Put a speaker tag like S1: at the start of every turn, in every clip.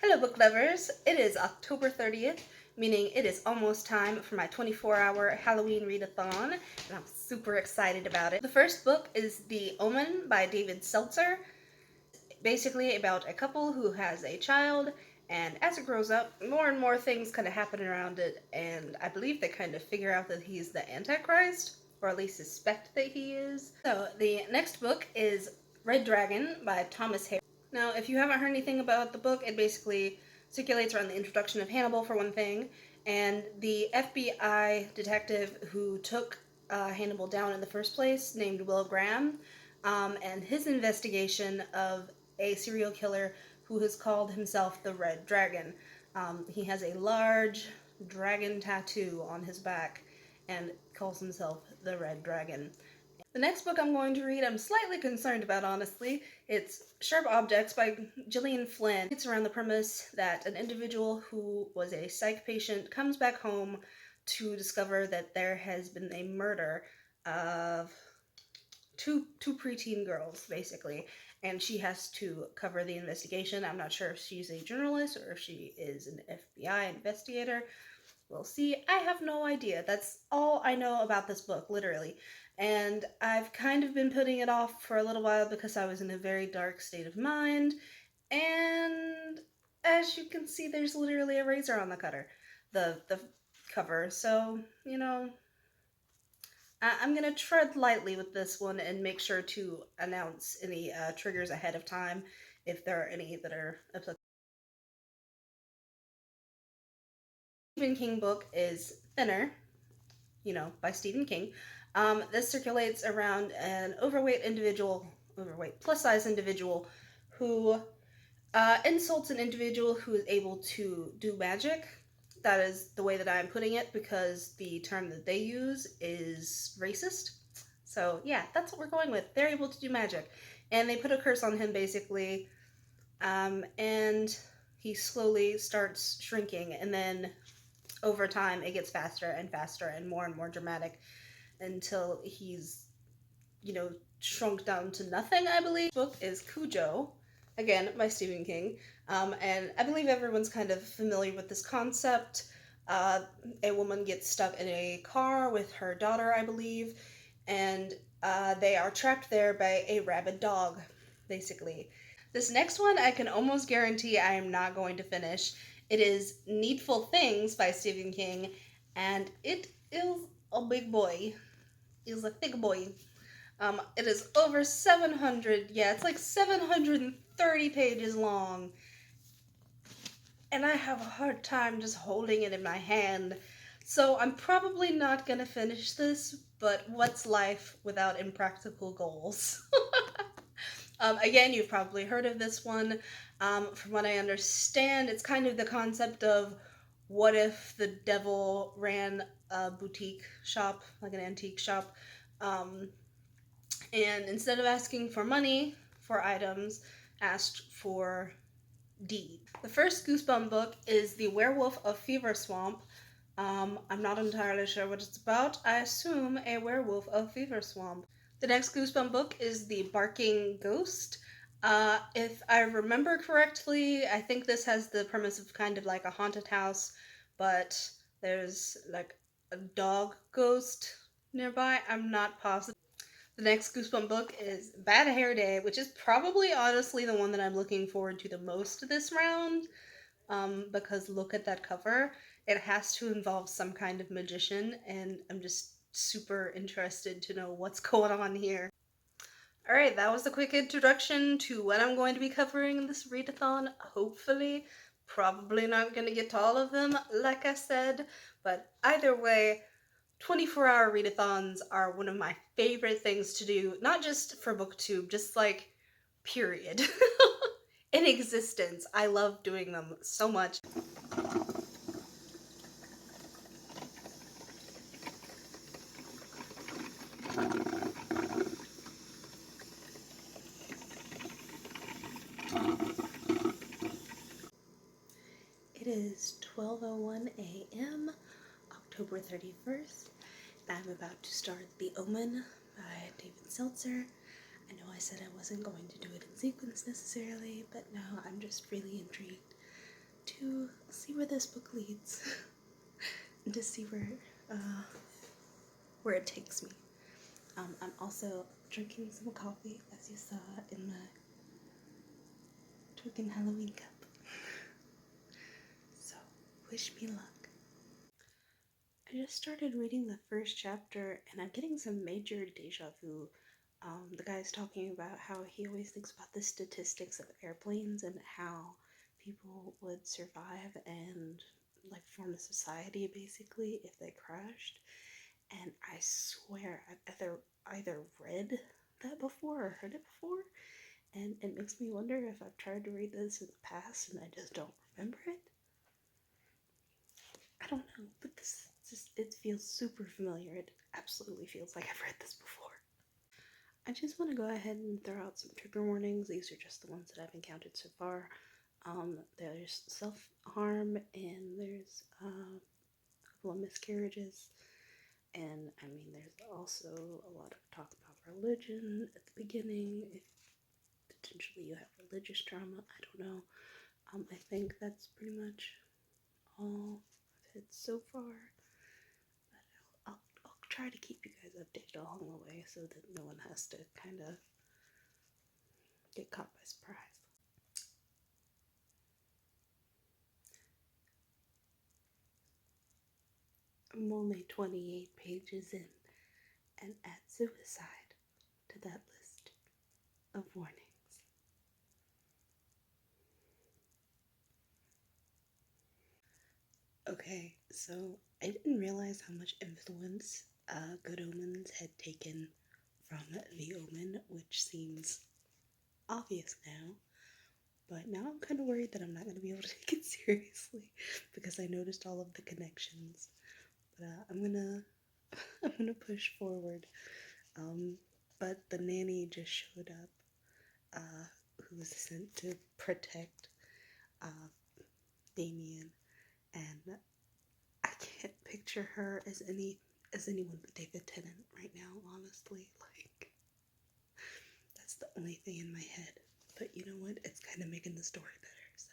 S1: Hello book lovers, it is October 30th, meaning it is almost time for my 24-hour Halloween readathon, and I'm super excited about it. The first book is The Omen by David Seltzer, basically about a couple who has a child, and as it grows up, more and more things kind of happen around it, and I believe they kind of figure out that he's the Antichrist, or at least suspect that he is. So the next book is Red Dragon by Thomas Harris. Now, if you haven't heard anything about the book, it basically circulates around the introduction of Hannibal, for one thing, and the FBI detective who took Hannibal down in the first place, named Will Graham, and his investigation of a serial killer who has called himself the Red Dragon. He has a large dragon tattoo on his back and calls himself the Red Dragon. The next book I'm going to read, I'm slightly concerned about, honestly. It's Sharp Objects by Gillian Flynn. It's around the premise that an individual who was a psych patient comes back home to discover that there has been a murder of two preteen girls, basically, and she has to cover the investigation. I'm not sure if she's a journalist or if she is an FBI investigator. We'll see. I have no idea. That's all I know about this book, literally. And I've kind of been putting it off for a little while because I was in a very dark state of mind. And as you can see, there's literally a razor on the the cover. So, I'm gonna tread lightly with this one and make sure to announce any triggers ahead of time if there are any that are applicable. Stephen King book is Thinner, by Stephen King. This circulates around an overweight plus size individual who insults an individual who is able to do magic. That is the way that I'm putting it because the term that they use is racist. So yeah, that's what we're going with. They're able to do magic. And they put a curse on him basically, and he slowly starts shrinking, and then over time it gets faster and faster and more dramatic until he's, shrunk down to nothing, I believe. The book is Cujo, again, by Stephen King. And I believe everyone's kind of familiar with this concept. A woman gets stuck in a car with her daughter, I believe, and they are trapped there by a rabid dog, basically. This next one I can almost guarantee I am not going to finish. It is Needful Things by Stephen King, and it is a big boy. It's a big boy. It is over 700, yeah, it's like 730 pages long. And I have a hard time just holding it in my hand. So I'm probably not gonna finish this, but what's life without impractical goals? Again, you've probably heard of this one. From what I understand, it's kind of the concept of what if the devil ran a boutique shop, like an antique shop, and instead of asking for money for items, asked for deed. The first Goosebump book is The Werewolf of Fever Swamp. I'm not entirely sure what it's about. I assume a werewolf of Fever Swamp. The next Goosebump book is The Barking Ghost. If I remember correctly, I think this has the premise of kind of like a haunted house, but there's like a dog ghost nearby. I'm not positive. The next Goosebump book is Bad Hair Day, which is probably honestly the one that I'm looking forward to the most this round, because look at that cover. It has to involve some kind of magician, and I'm just super interested to know what's going on here. Alright, that was the quick introduction to what I'm going to be covering in this readathon, hopefully. Probably not going to get to all of them, like I said, but either way, 24-hour readathons are one of my favorite things to do, not just for booktube, just like, period. In existence. I love doing them so much. It is 12:01 a.m., October 31st, and I'm about to start The Omen by David Seltzer. I know I said I wasn't going to do it in sequence necessarily, but now I'm just really intrigued. to see where this book leads and to see where it takes me. I'm also drinking some coffee, as you saw in my token Halloween cup. So, wish me luck. I just started reading the first chapter and I'm getting some major deja vu. The guy's talking about how he always thinks about the statistics of airplanes and how people would survive and like form a society basically if they crashed. And I swear I've either read that before or heard it before, and it makes me wonder if I've tried to read this in the past and I just don't remember it. I don't know, but this just it feels super familiar. It absolutely feels like I've read this before. I just want to go ahead and throw out some trigger warnings. These are just the ones that I've encountered so far. There's self-harm and there's a couple of miscarriages. And I mean, there's also a lot of talk about religion at the beginning. If potentially you have religious trauma, I don't know. I think that's pretty much all I've hit so far. But I'll try to keep you guys updated along the way so that no one has to kind of get caught by surprise. I'm only 28 pages in and add suicide to that list of warnings. Okay, so I didn't realize how much influence Good Omens had taken from The Omen, which seems obvious now. But now I'm kind of worried that I'm not going to be able to take it seriously because I noticed all of the connections. But I'm gonna push forward. But the nanny just showed up, who was sent to protect uh, Damien, and I can't picture her as anyone but David Tennant right now. Honestly, like that's the only thing in my head. But you know what? It's kind of making the story better, so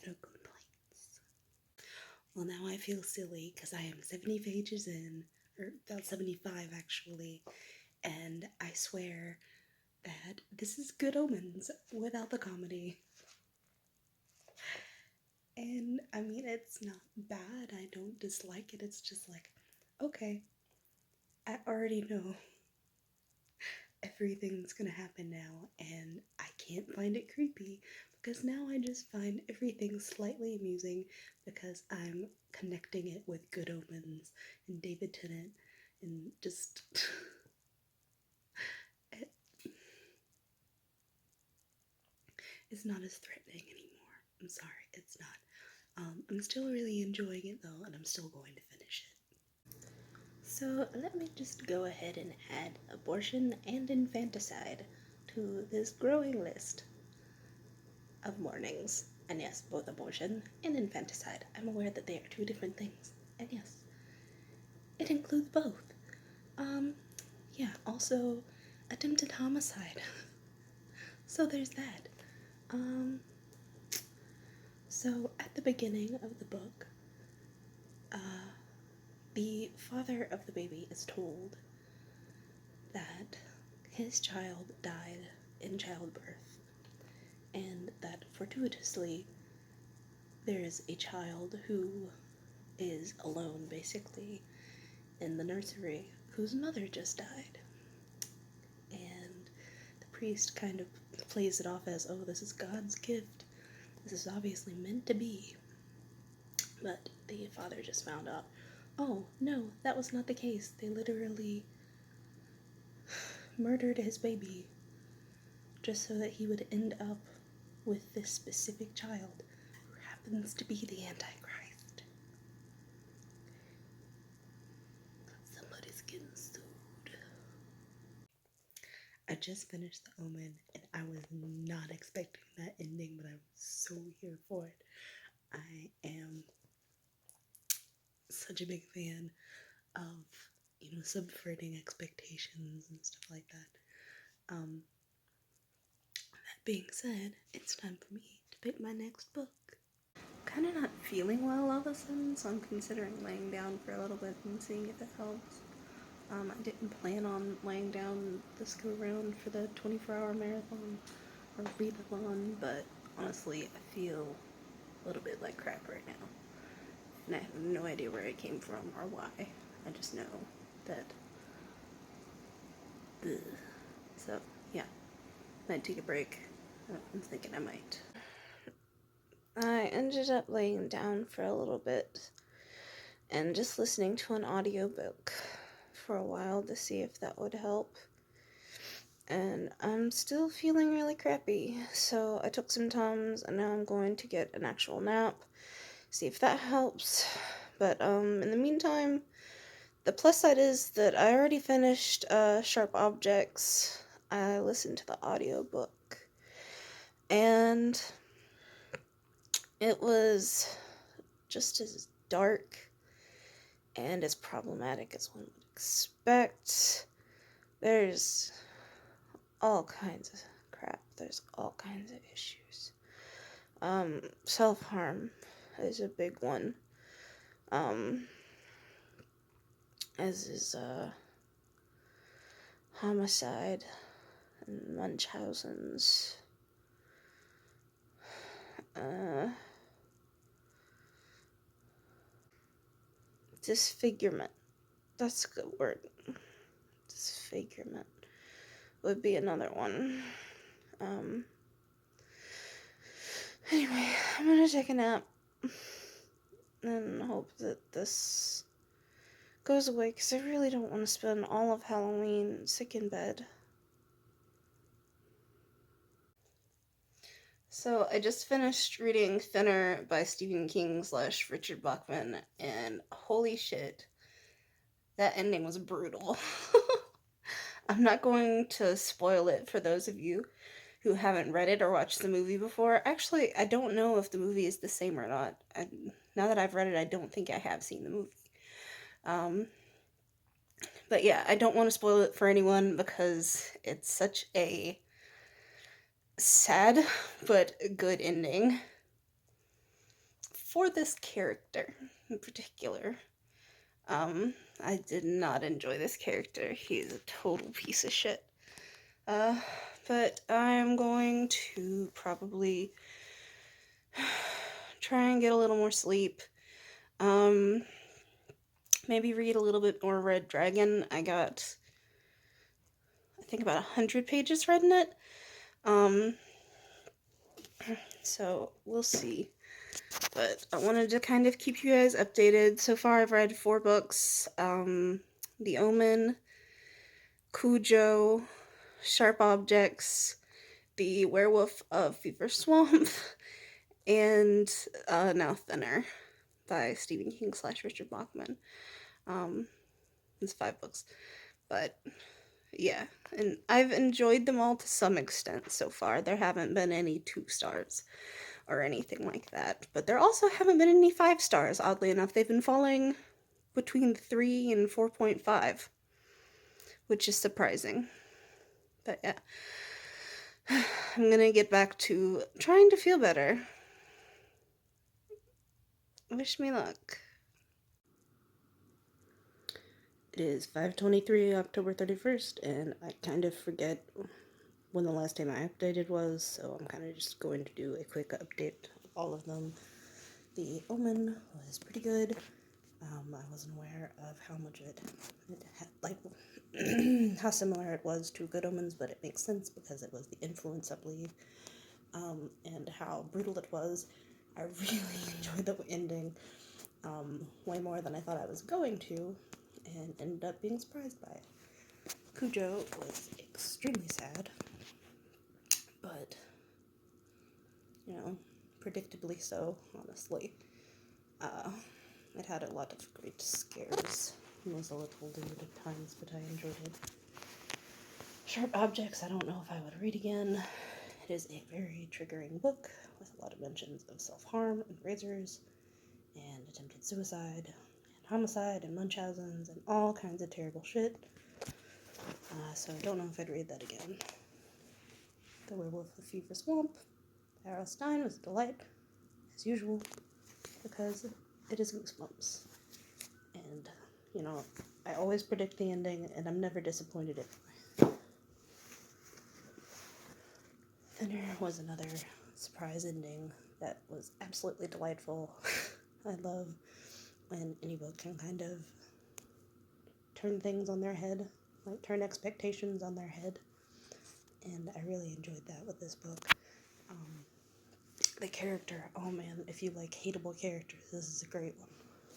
S1: no complaints. Well, now I feel silly because I am 70 pages in, or about 75 actually, and I swear that this is Good Omens without the comedy. And I mean, it's not bad. I don't dislike it. It's just like, okay, I already know everything's gonna happen now, and I can't find it creepy because now I just find everything slightly amusing because I'm connecting it with Good Omens and David Tennant and just. It's not as threatening anymore. I'm sorry, it's not. I'm still really enjoying it though, and I'm still going to finish it. So let me just go ahead and add abortion and infanticide to this growing list of warnings. And yes, both abortion and infanticide. I'm aware that they are two different things. And yes, it includes both. Um, yeah, also attempted homicide. So there's that. Um, so at the beginning of the book, the father of the baby is told that his child died in childbirth, and that fortuitously there is a child who is alone basically in the nursery whose mother just died. And the priest kind of plays it off as, oh, this is God's gift. This is obviously meant to be. But the father just found out, oh, no, that was not the case. They literally murdered his baby just so that he would end up with this specific child who happens to be the Antichrist. Somebody's getting sued. I just finished The Omen and I was not expecting that ending, but I'm so here for it. I am such a big fan of, subverting expectations and stuff like that. That being said, it's time for me to pick my next book. kind of not feeling well all of a sudden, so I'm considering laying down for a little bit and seeing if it helps. I didn't plan on laying down this go around for the 24-hour marathon or readathon, but honestly, I feel a little bit like crap right now. And I have no idea where it came from or why. I just know that. Ugh. So, yeah. Might take a break. I'm thinking I might. I ended up laying down for a little bit and just listening to an audiobook for a while to see if that would help. And I'm still feeling really crappy, so I took some Tums and now I'm going to get an actual nap, see if that helps. But in the meantime, the plus side is that I already finished Sharp Objects. I listened to the audiobook and it was just as dark and as problematic as one would expect. There's all kinds of crap. There's all kinds of issues. Self-harm is a big one. As is, homicide and Munchausen's. Disfigurement. That's a good word. Disfigurement would be another one. Anyway, I'm gonna take a nap and hope that this goes away, because I really don't want to spend all of Halloween sick in bed. So I just finished reading Thinner by Stephen King / Richard Bachman, and holy shit, that ending was brutal. I'm not going to spoil it for those of you who haven't read it or watched the movie before. Actually, I don't know if the movie is the same or not. Now that I've read it, I don't think I have seen the movie. But yeah, I don't want to spoil it for anyone because it's such a sad but good ending for this character in particular. I did not enjoy this character. He is a total piece of shit. But I'm going to probably try and get a little more sleep. Maybe read a little bit more Red Dragon. I got, I think, about 100 pages read in it. So we'll see. But I wanted to kind of keep you guys updated. So far I've read 4 books. The Omen, Cujo, Sharp Objects, The Werewolf of Fever Swamp, and now Thinner by Stephen King / Richard Bachman. It's 5 books. But yeah, and I've enjoyed them all to some extent so far. There haven't been any 2 stars or anything like that. But there also haven't been any 5 stars, oddly enough. They've been falling between 3 and 4.5, which is surprising. But yeah, I'm gonna get back to trying to feel better. Wish me luck. It is 5:23, October 31st, and I kind of forget when the last time I updated was, so I'm kind of just going to do a quick update of all of them. The Omen was pretty good. I wasn't aware of how much it had, like, how similar it was to Good Omens, but it makes sense because it was the influence, I believe, and how brutal it was. I really enjoyed the ending, way more than I thought I was going to, and ended up being surprised by it. Cujo was extremely sad, but, you know, predictably so, honestly. It had a lot of great scares. It was a little lewd at times, but I enjoyed it. Sharp Objects, I don't know if I would read again. It is a very triggering book with a lot of mentions of self-harm and razors and attempted suicide and homicide and Munchausen's and all kinds of terrible shit. So I don't know if I'd read that again. The Werewolf of Fever Swamp, R.L. Stein was a delight, as usual. because it is Goosebumps. And, you know, I always predict the ending, and I'm never disappointed anyway. Thinner was another surprise ending that was absolutely delightful. I love when any book can kind of turn things on their head, like turn expectations on their head, and I really enjoyed that with this book. The character, oh man, if you like hateable characters, this is a great one.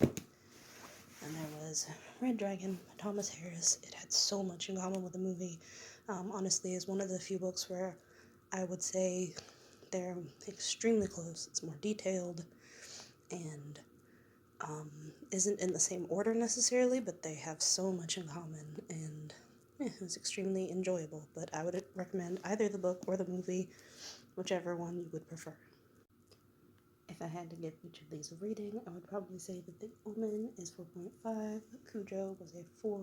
S1: And there was Red Dragon by Thomas Harris. It had so much in common with the movie. Honestly, is one of the few books where I would say they're extremely close. It's more detailed and isn't in the same order necessarily, but they have so much in common, and it was extremely enjoyable. But I would recommend either the book or the movie, whichever one you would prefer. If I had to give each of these a rating, I would probably say that The Omen is 4.5, Cujo was a 4,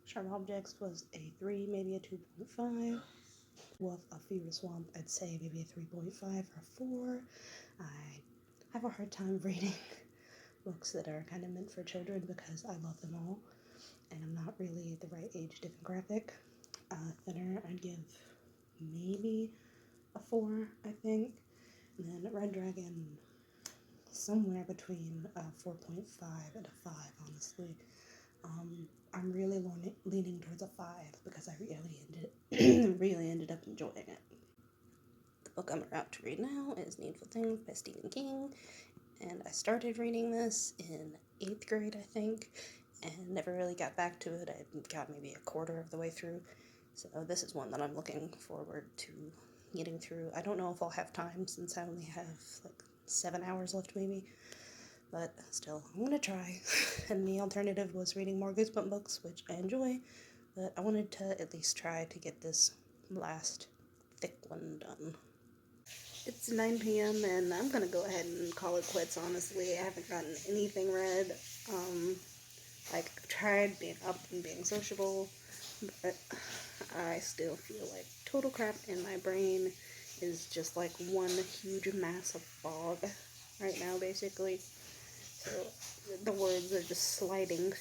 S1: Sharp Objects was a 3, maybe a 2.5, Wolf of Fever Swamp, I'd say maybe a 3.5 or a 4. I have a hard time rating books that are kind of meant for children because I love them all, and I'm not really the right age demographic. Thinner, I'd give maybe a 4, I think. And then Red Dragon, somewhere between a 4.5 and a 5, honestly. I'm really leaning towards a 5 because I really ended up enjoying it. The book I'm about to read now is Needful Things by Stephen King, and I started reading this in 8th grade, I think, and never really got back to it. I got maybe a quarter of the way through, so this is one that I'm looking forward to getting through. I don't know if I'll have time since I only have like 7 hours left maybe, but still, I'm gonna try. And the alternative was reading more Goosebumps books, which I enjoy, but I wanted to at least try to get this last thick one done. It's 9 p.m. and I'm gonna go ahead and call it quits, honestly. I haven't gotten anything read. I've tried being up and being sociable, but I still feel like total crap, and my brain is just like one huge mass of fog right now, basically. So the words are just sliding